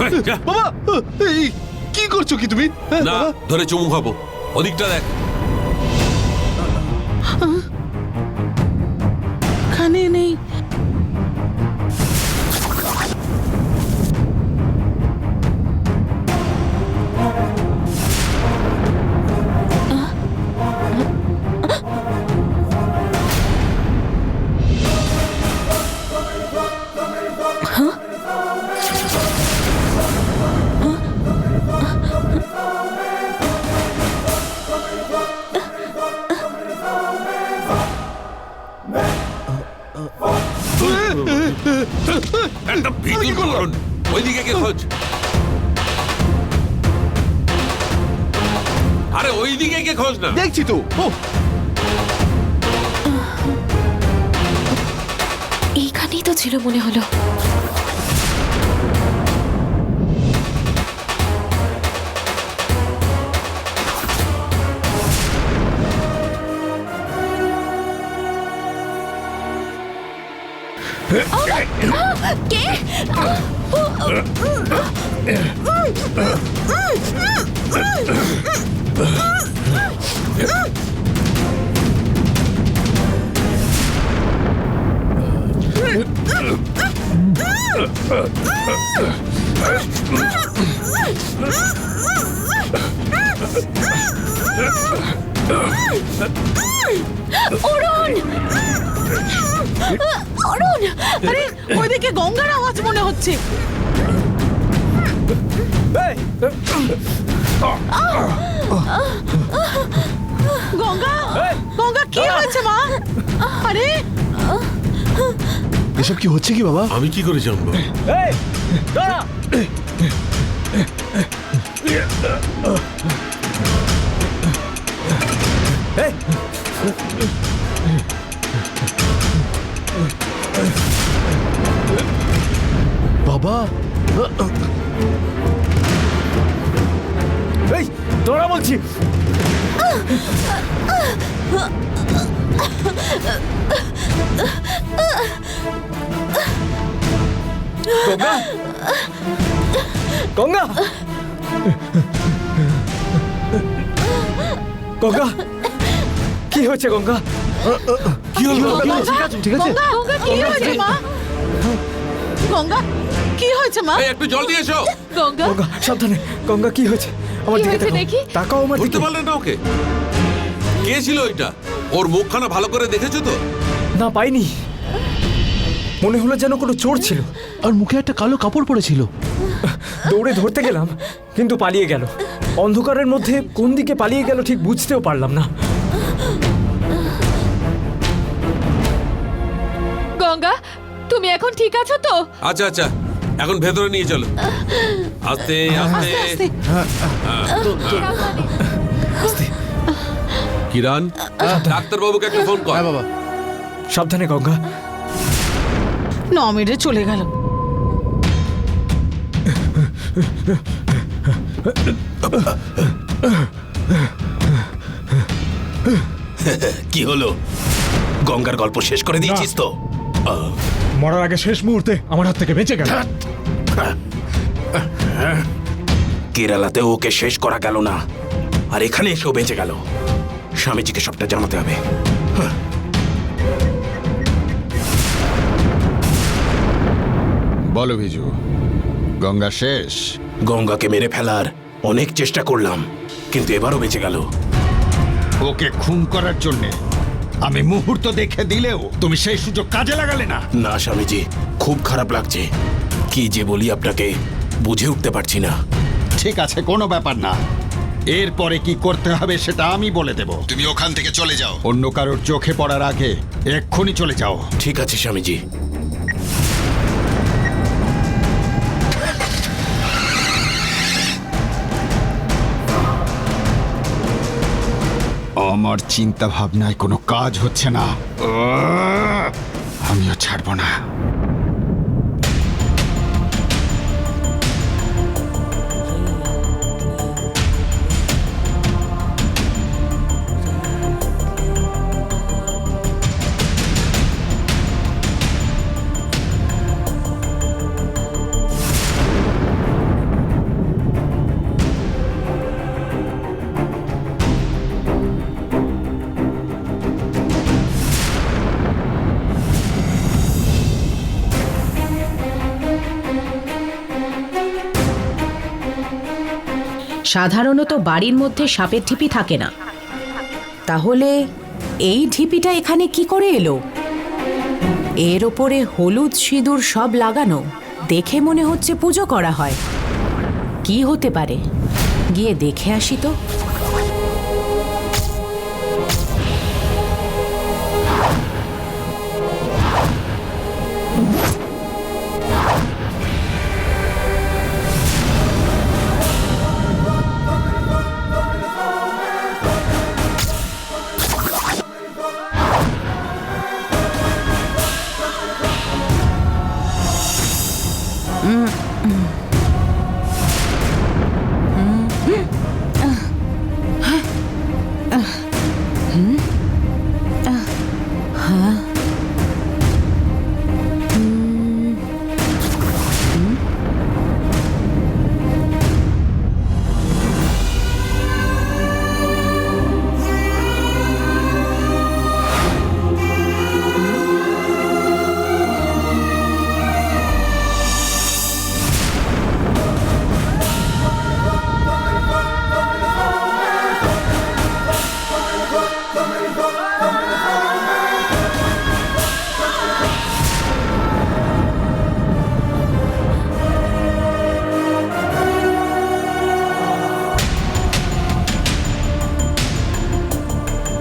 বাবা এই কি করছো কি তুমি? না ধরে চুমু খাবো, ওদিকটা দেখ। খানে নেই। একটা ভিতর করুন, ওইদিকে কে খোঁজ। আরে ওইদিকে কে খোঁজ না। দেখছি তো। এইখানেই তো ছিল মনে হলো। কে? অরুণ! অরুণ! আরে ওইদিকে গঙ্গার আওয়াজ মনে হচ্ছে। গঙ্গা, গঙ্গা কি হয়েছে মা? আরে এসব কি হচ্ছে কি বাবা? আমি কি করে জানবো? বাবা এই তোরা বলছি। গঙ্গা, গঙ্গা, গঙ্গা, কি হয়েছে গঙ্গা? কি হলো? ঠিক আছে? গঙ্গা, গঙ্গা কি হয়েছে মা? গঙ্গা কি হয়েছে মা? এই একটু জল দিয়ে এসো। গঙ্গা গঙ্গা সাবধানে। গঙ্গা কি হয়েছে? আমার কি দিকে হয়েছে তাকাও। দেখি? তাকাও আমার বুঝতে দিকে। পারলেন না ওকে? কে ছিল ওইটা? ওর মুখখানা ভালো করে দেখেছো তো? না পাইনি, মনে হলো যেন কোনো চোর ছিল। আর মুখে একটা কালো কাপড় পরেছিল। দৌড়ে ধরতে গেলাম কিন্তু পালিয়ে গেল। অন্ধকারের মধ্যে কোন দিকে পালিয়ে গেল ঠিক বুঝতেও পারলাম না। গঙ্গা, তুমি এখন ঠিক আছো তো? আচ্ছা আচ্ছা, এখন ভেতরে নিয়ে চলো। আস্তে আস্তে। আস্তে আস্তে। কিরণ, ডাক্তারবাবুকে একটা ফোন কর। হ্যাঁ বাবা। সাবধানে গঙ্গা। 9 মিনিটে চলে গেল। কি হলো? গঙ্গার গল্প শেষ করে দিয়েছিস তো? মরার আগে শেষ মুহূর্তে আমার হাত থেকে বেঁচে গেল। কেরালাতে ওকে শেষ করা গেল না, আর এখানে এসেও বেঁচে গেল। স্বামীজিকে সবটা জানাতে হবে। বলো বিজু, গঙ্গা শেষ? গঙ্গাকে মেরে ফেলার অনেক চেষ্টা করলাম, কিন্তু এবারও বেঁচে গেল। ওকে খুন করার জন্য আমি মুহূর্ত দেখে দিলেও তুমি সেই সুযোগ কাজে লাগালে না। না স্বামীজি, খুব খারাপ লাগছে। কি যে বলি আপনাকে বুঝে উঠতে পারছি না। ঠিক আছে, কোনো ব্যাপার না। এরপরে কি করতে হবে সেটা আমি বলে দেব। তুমি ওখান থেকে চলে যাও, অন্য কারোর চোখে পড়ার আগে এক্ষুনি চলে যাও। ঠিক আছে স্বামীজি। আমার চিন্তা ভাবনায় কোনো কাজ হচ্ছে না। আমিও ছাড়বো না। সাধারণত বাড়ির মধ্যে সাপের ঢিপি থাকে না। তাহলে এই ঢিপিটা এখানে কি করে এলো? এর ওপরে হলুদ সিঁদুর সব লাগানো, দেখে মনে হচ্ছে পুজো করা হয়। কি হতে পারে? গিয়ে দেখে আসি তো।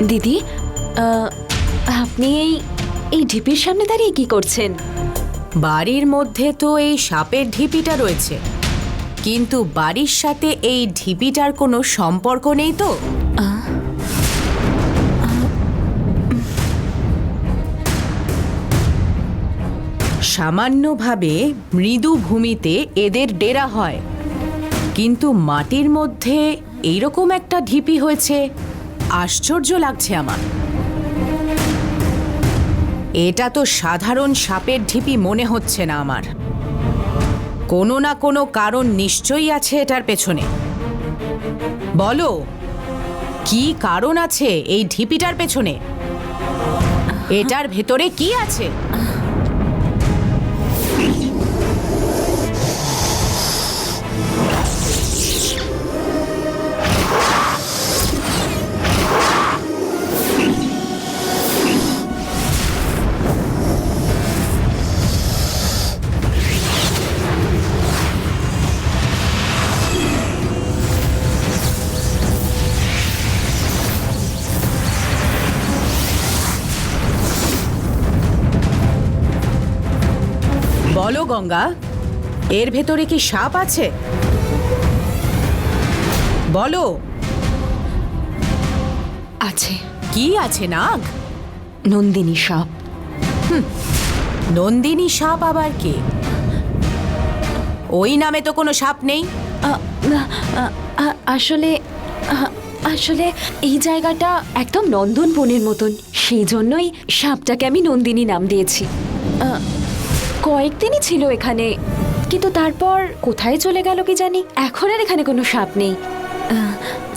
দিদি, আপনি এই ঢিপির সামনে দাঁড়িয়ে কি করছেন? বাড়ির মধ্যে তো এই সাপের ঢিপিটা রয়েছে, কিন্তু বাড়ির সাথে এই ঢিপিটার কোনো সম্পর্ক নেই তো। সামান্যভাবে মৃদু ভূমিতে এদের ডেরা হয়, কিন্তু মাটির মধ্যে এইরকম একটা ঢিপি হয়েছে, আশ্চর্য লাগছে আমার। এটা তো সাধারণ সাপের ঢিপি মনে হচ্ছে না আমার। কোনো না কোনো কারণ নিশ্চয়ই আছে এটার পেছনে। বলো, কি কারণ আছে এই ঢিপিটার পেছনে? এটার ভেতরে কি আছে? বলো গঙ্গা, এর ভেতরে কি সাপ আছে? বলো। আছে। কি আছে নাগ? নন্দিনী সাপ। নন্দিনী সাপ আবার কে? ওই নামে তো কোনো সাপ নেই। আসলে এই জায়গাটা একদম নন্দনবনের মতন, সেই জন্যই সাপটাকে আমি নন্দিনী নাম দিয়েছি। কয়েকদিনই ছিল এখানে, কিন্তু তারপর কোথায় চলে গেল কি জানি। এখন আর এখানে কোনো সাপ নেই।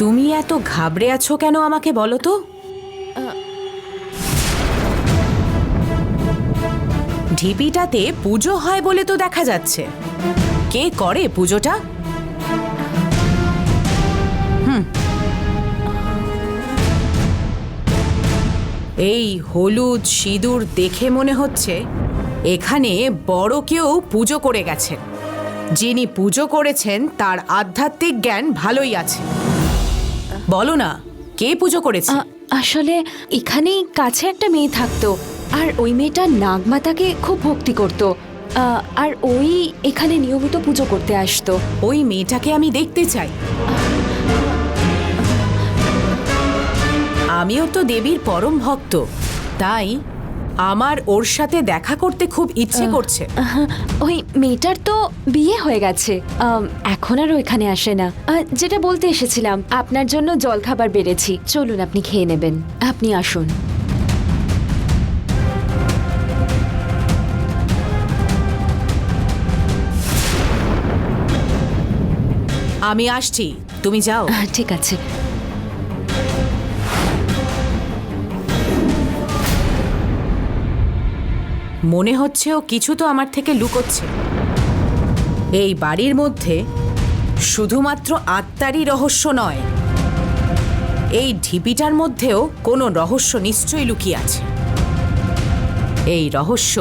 তুমি এত ঘাবড়ে আছো কেন আমাকে বলো তো? ঢিপিটাতে পুজো হয় বলে তো দেখা যাচ্ছে। কে করে পুজোটা? এই হলুদ সিঁদুর দেখে মনে হচ্ছে এখানে বড় কেউ পুজো করে গেছেন। যিনি পুজো করেছেন তার আধ্যাত্মিক জ্ঞান ভালোই আছে। বলো না, কে পুজো করেছে? আসলে এখানেই কাছে একটা মেয়ে থাকতো, আর ওই মেয়েটা নাগমাতাকে খুব ভক্তি করত, আর ওই এখানে নিয়মিত পুজো করতে আসতো। ওই মেয়েটাকে আমি দেখতে চাই। আমিও তো দেবীর পরম ভক্ত, তাই আমার ওর সাথে দেখা করতে খুব ইচ্ছে করছে। ওই মেয়েটার তো বিয়ে হয়ে গেছে, এখন আর এখানে আসে না। যেটা বলতে এসেছিলাম, আপনার জন্য জলখাবার বেড়েছি, চলুন আপনি খেয়ে নেবেন। আপনি আসুন। আমি আসছি, তুমি যাও। ঠিক আছে। মনে হচ্ছে ও কিছু তো আমার থেকে লুকোচ্ছে। এই বাড়ির মধ্যে শুধুমাত্র আত্মারই রহস্য নয়, এই ঢিপিটার মধ্যেও কোনো রহস্য নিশ্চয়ই লুকিয়ে আছে। এই রহস্য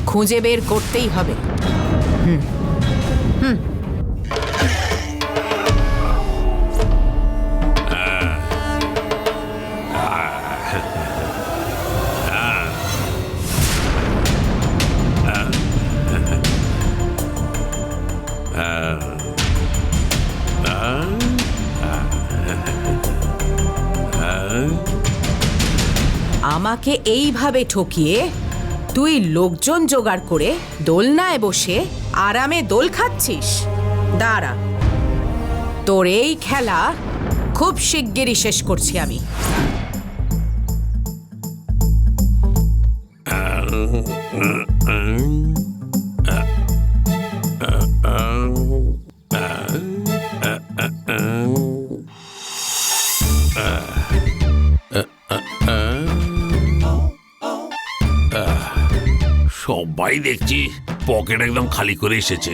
খুঁজে বের করতেই হবে। আমাকে এইভাবে ঠকিয়ে তুই লোকজন জোগাড় করে দোলনায় বসে আরামে দোল খাচ্ছিস? দাঁড়া, তোর এই খেলা খুব শিগগিরই শেষ করছি আমি। সবাই দেখছি পকেট একদম খালি করে এসেছে।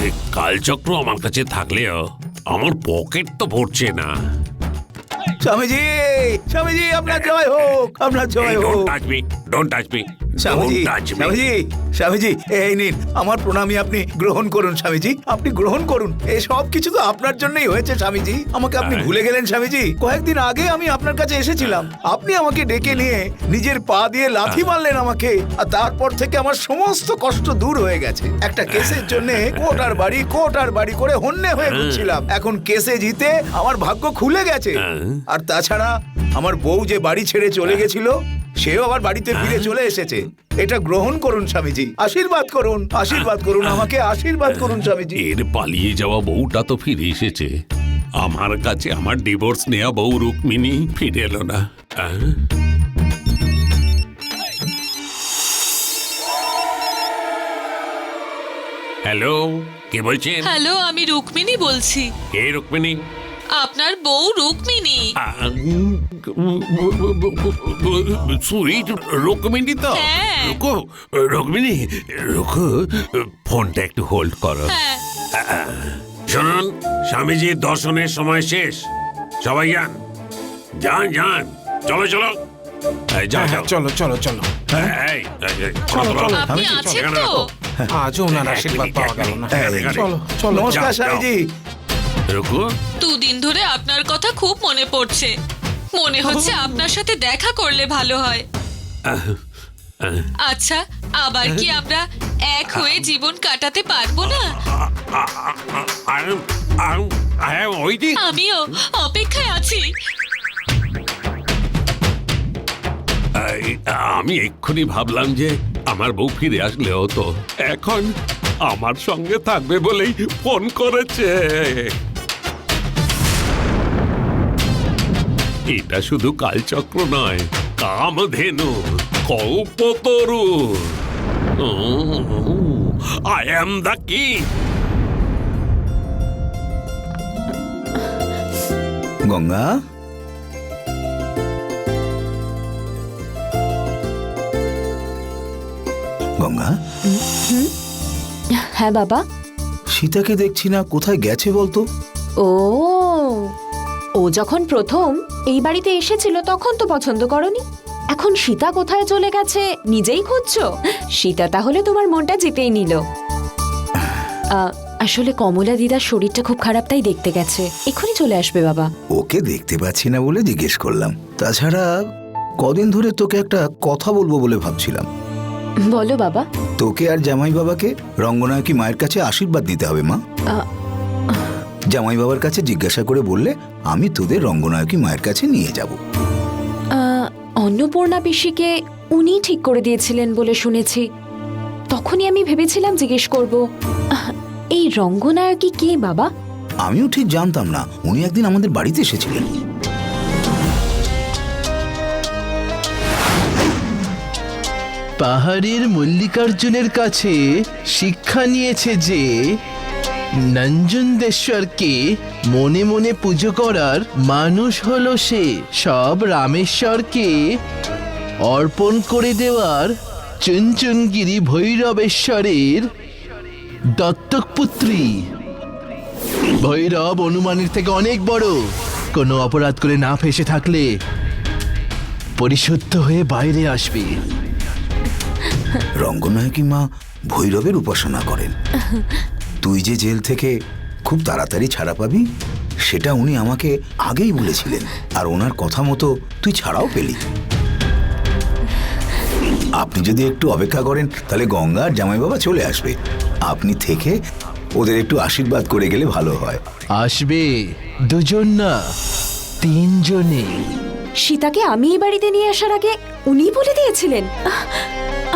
এই কালচক্র আমার কাছে থাকলেও আমার পকেট তো ভরছে না। স্বামীজি, স্বামীজি, আপনার জয় হোক, আপনার জয় হোক। Don't touch me, don't touch me, Swamiji, don't touch me. Swamiji, Swamiji, এই নিন আমার প্রণামী, আপনি গ্রহণ করুন স্বামীজি, আপনি গ্রহণ করুন। এই সব কিছু তো আপনার জন্যই হয়েছে স্বামীজি। আমাকে আপনি ভুলে গেলেন স্বামীজি? কয়েকদিন আগে আমি আপনার কাছে এসেছিলাম, আপনি আমাকে ডেকে নিয়ে নিজের পা দিয়ে লাথি মারলেন আমাকে, আর তারপর থেকে আমার সমস্ত কষ্ট দূর হয়ে গেছে। একটা কেসের জন্য কোট আর বাড়ি করে হন্যে হয়ে ঘুরছিলাম। এখন কেসে জিতে আমার ভাগ্য খুলে গেছে। আর তাছাড়া আমার বউ যে বাড়ি ছেড়ে চলে গেছিল, সেও আবার বাড়িতে ফিরে চলে এসেছে। এটা গ্রহণ করুন স্বামীজি, আশীর্বাদ করুন, আশীর্বাদ করুন, আমাকে আশীর্বাদ করুন স্বামীজি। এর পালিয়ে যাওয়া বউটা তো ফিরে এসেছে। আমার কাছে আমার ডিভোর্স নেওয়া বউ রুক্মিণী ফিরে এলো না। হ্যালো, কে বলছেন? হ্যালো, আমি রুক্মিণী বলছি। কে রুক্মিণী? আপনার বউ রুক্মিণী। সুইট রুক্মিণী তো? হ্যাঁ। রুকো, রুক্মিণী, রুকো, ফোনটা একটু হোল্ড করো। হ্যাঁ, শুনুন, স্বামীজির দর্শনের সময় শেষ। সবাই যান, যান, যান, চলো, চলো। এই, যাও, যাও। চলো চলো চলো। এই, চলো, চলো। আপনি আছেন এখানে তো? রাখো। আজও ওনার আশীর্বাদ পাওয়া গেল না। চলো চলো। নমস্কার স্বামীজি। রুকো, দুদিন ধরে আপনার কথা খুব মনে পড়ছে। মনে হচ্ছে আপনার সাথে দেখা করলে ভালো হয়। আচ্ছা, আবার কি আমরা এক হয়ে জীবন কাটাতে পারবো না? ওইটি আমিও অপেক্ষায় আছি। আমি এক্ষুনি ভাবলাম যে আমার বউ ফিরে আসলে হতো। এখন আমার সঙ্গে থাকবে বলেই ফোন করেছে। এটা শুধু কালচক্র নয়, কামধেনু, কল্পতরু। I am the king. Ganga, Ganga, হ্যাঁ বাবা। সীতাকে দেখছি না, কোথায় গেছে বলতো? ও যখন প্রথম এই বাড়িতে এসেছিল তখন তো পছন্দ করনি। এখন সীতা কোথায় চলে গেছে নিজেই খুঁজছো? সীতা তাহলে তোমার মনটা জিতেই নিল। আসলে কমলা দিদার শরীরটা খুব খারাপ, তাই দেখতে গেছে। এক্ষুনি চলে আসবে বাবা। ওকে দেখতে পাচ্ছি না বলে জিজ্ঞেস করলাম। তাছাড়া কদিন ধরে তোকে একটা কথা বলবো বলে ভাবছিলাম। বলো বাবা। তোকে আর জামাই বাবাকে রঙ্গনায়কী মায়ের কাছে আশীর্বাদ দিতে হবে মা। জামাই বাবার কাছে জিজ্ঞাসা করে বললে আমি তোদের রঙ্গনায়কী মায়ের কাছে নিয়ে যাব। অন্নপূর্ণা পিসিকে উনি ঠিক করে দিয়েছিলেন বলে শুনেছি। তখনই আমি ভেবেছিলাম জিজ্ঞেস করব, এই রঙ্গনায়কী কে বাবা? আমিও ঠিক জানতাম না। উনি একদিন আমাদের বাড়িতে এসেছিলেন। পাহাড়ের মল্লিকার্জুনের কাছে শিক্ষা নিয়েছে যে নঞ্জুন্দেশ্বরকে মনে মনে পুজো করার মানুষ হলো সে। সব রামেশ্বরকে অর্পণ করে দেওয়ার চুনচুনগিরি ভৈরবেশ্বরের দত্তক পুত্রী। ভৈরব অনুমানের থেকে অনেক বড়। কোনো অপরাধ করে না ফেসে থাকলে পরিশুদ্ধ হয়ে বাইরে আসবে। রঙ্গনায়কী মা ভৈরবের উপাসনা করেন। তুই যে জেল থেকে খুব তাড়াতাড়ি ছাড়া পাবি সেটা উনি আমাকে আগেই বলেছিলেন, আর ওনার কথা মতো তুই ছাড়াও পেলি। আপনি যদি একটু অপেক্ষা করেন তাহলে গঙ্গা আর জামাই বাবা চলে আসবে। আপনি থেকে ওদের একটু আশীর্বাদ করে গেলে ভালো হয়। আসবে দুজন না, তিনজনে। সীতাকে আমি এই বাড়িতে নিয়ে আসার আগে উনিই বলে দিয়েছিলেন?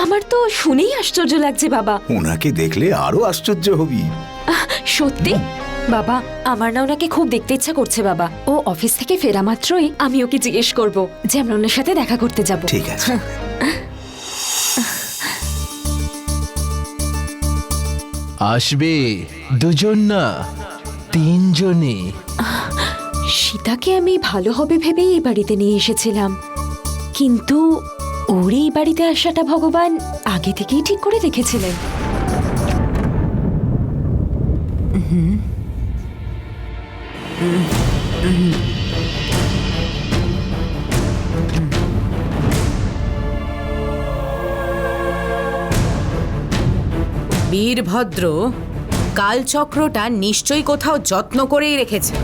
আমার তো শুনেই আশ্চর্য লাগছে বাবা। ওনাকে দেখলে আরো আশ্চর্য হবি। সত্যি বাবা, আমার না ওনাকে খুব দেখতে ইচ্ছা করছে বাবা। ও অফিস থেকে ফেরা মাত্রই আমি ওকে জিজ্ঞেস করব যে আমরা ওনার সাথে দেখা করতে যাব। ঠিক আছে। আসবে দুজন না, তিনজনে। সীতাকে আমি ভালো হবে ভেবেই এই বাড়িতে নিয়ে এসেছিলাম, কিন্তু ওর এই বাড়িতে আসাটা ভগবান আগে থেকেই ঠিক করে রেখেছিলেন। বীরভদ্র কালচক্রটা নিশ্চয়ই কোথাও যত্ন করেই রেখেছে।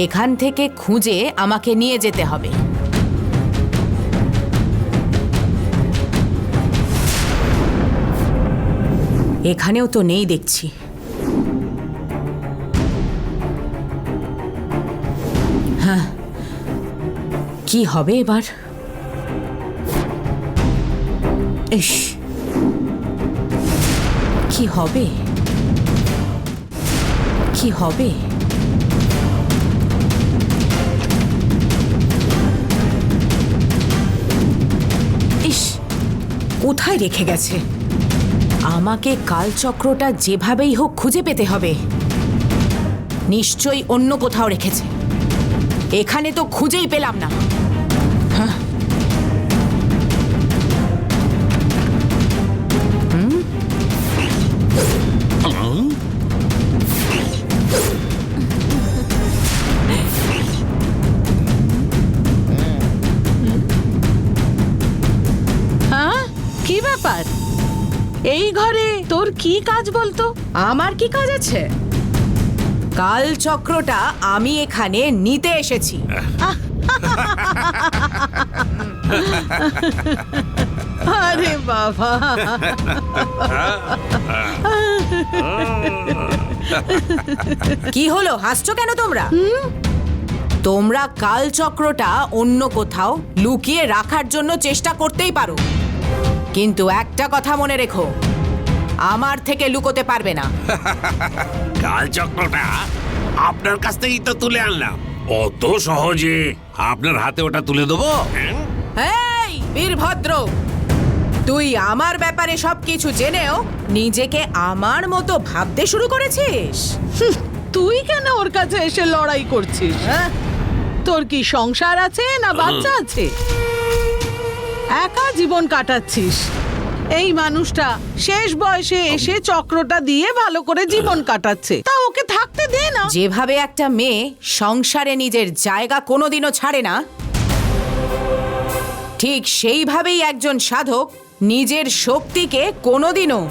এখান থেকে খুঁজে আমাকে নিয়ে যেতে হবে। এখানেও তো নেই দেখছি। হ্যাঁ, কি হবে এবার? ইস, কি হবে? কি হবে? ইস, কোথায় রেখে গেছে? আমাকে কালচক্রটা যেভাবেই হোক খুঁজে পেতে হবে। নিশ্চয়ই অন্য কোথাও রেখেছে। এখানে তো খুঁজেই পেলাম না। হ্যাঁ, কি ব্যাপার? এই ঘরে তোর কি কাজ বলতো? আমার কি কাজ আছে? কালচক্রটা আমি এখানে নিতে এসেছি। আরে বাবা, কি হলো, হাসছো কেন তোমরা? তোমরা কালচক্রটা অন্য কোথাও লুকিয়ে রাখার জন্য চেষ্টা করতেই পারো, কিন্তু একটা কথা মনে রেখো, আমার থেকে লুকোতে পারবে না। কালচক্রটা আপনার কাছ থেকেই তো তুলে আনলাম। অত সহজে আপনার হাতে ওটা তুলে দেবো? এই বীরভদ্র, তুই আমার ব্যাপারে সবকিছু জেনেও নিজেকে আমার মতো ভাবতে শুরু করেছিস? তুই কেন ওর কাছে এসে লড়াই করছিস? হ্যাঁ, তোর কি সংসার আছে না বাচ্চা আছে? একা জীবন কাটাচ্ছিস। এই মানুষটা শেষ বয়সে এসে চক্রটা দিয়ে ভালো করে জীবন কাটাচ্ছে, তা ওকে থাকতে দে না। যেভাবে একটা মেয়ে সংসারে নিজের জায়গা কোনোদিনও ছাড়ে না, ঠিক সেইভাবেই একজন সাধক নিজের শক্তিকে কোনোদিনও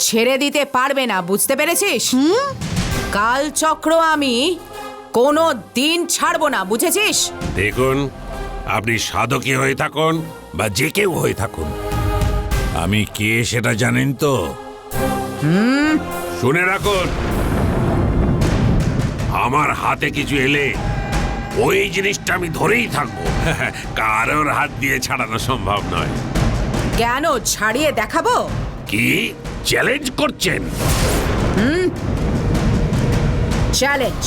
ছেড়ে দিতে পারবে না, বুঝতে পেরেছিস? কালচক্র আমি কোনো দিন ছাড়বো না, বুঝেছিস? দেখুন, আপনি সাধকই হয়ে থাকুন বা যে কেউ হয়ে থাকুন, আমি কে সেটা জানেন তো? শুনে রাখুন, আমার হাতে কিছু এলে ওই জিনিসটা আমি ধরেই থাকবো। কারোর হাত দিয়ে ছাড়ানো সম্ভব নয়। কেন ছাড়িয়ে দেখাবো? কি চ্যালেঞ্জ করছেন? চ্যালেঞ্জ?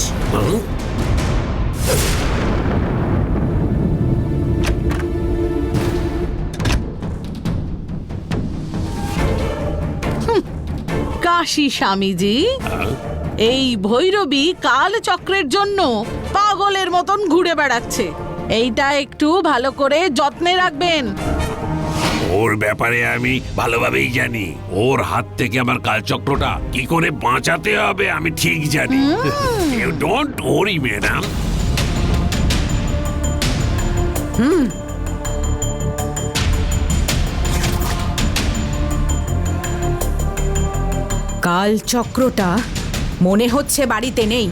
কাশী স্বামীজি, এই ভৈরবী কালচক্রের জন্য পাগলের মতন ঘুরে বেড়াচ্ছে। এইটা একটু ভালো করে যত্নে রাখবেন। ওর ব্যাপারে আমি ভালোভাবেই জানি। ওর হাত থেকে আমার কালচক্রটা কি করে বাঁচাতে হবে আমি ঠিক জানি। You don't worry madam. কালচক্রটা মনে হচ্ছে বাড়িতে নেই।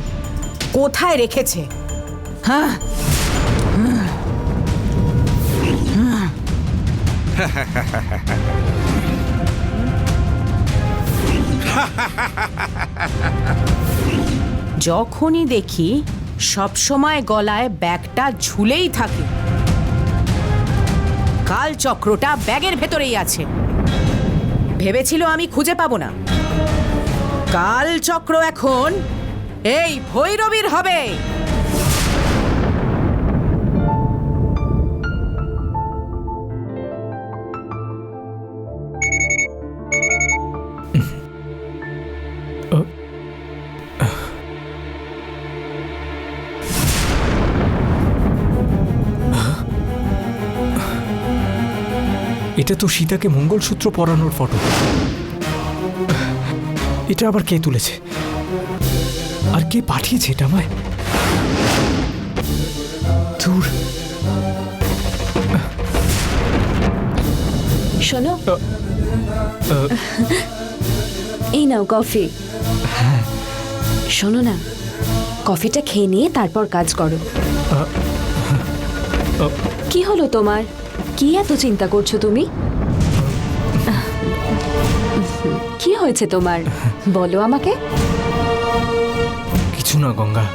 কোথায় রেখেছে? হ্যাঁ, যখনই দেখি সবসময় গলায় ব্যাগটা ঝুলেই থাকে। কালচক্রটা ব্যাগের ভেতরেই আছে। ভেবেছিল আমি খুঁজে পাবো না। কালচক্র এখন এই ভৈরবীর হবে। এটা তো সীতাকে মঙ্গলসূত্র পরানোর ফটো। এটা আবার কে তুলেছে আর কে পাঠিয়েছে এটা আমায়? দূর। শোনো, এই নাও কফি। শোনো না, কফিটা খেয়ে নিয়ে তারপর কাজ করো। কি হলো তোমার? কি এত চিন্তা করছো তুমি? কি হয়েছে তোমার? বলো আমাকে। কিছু না গঙ্গা,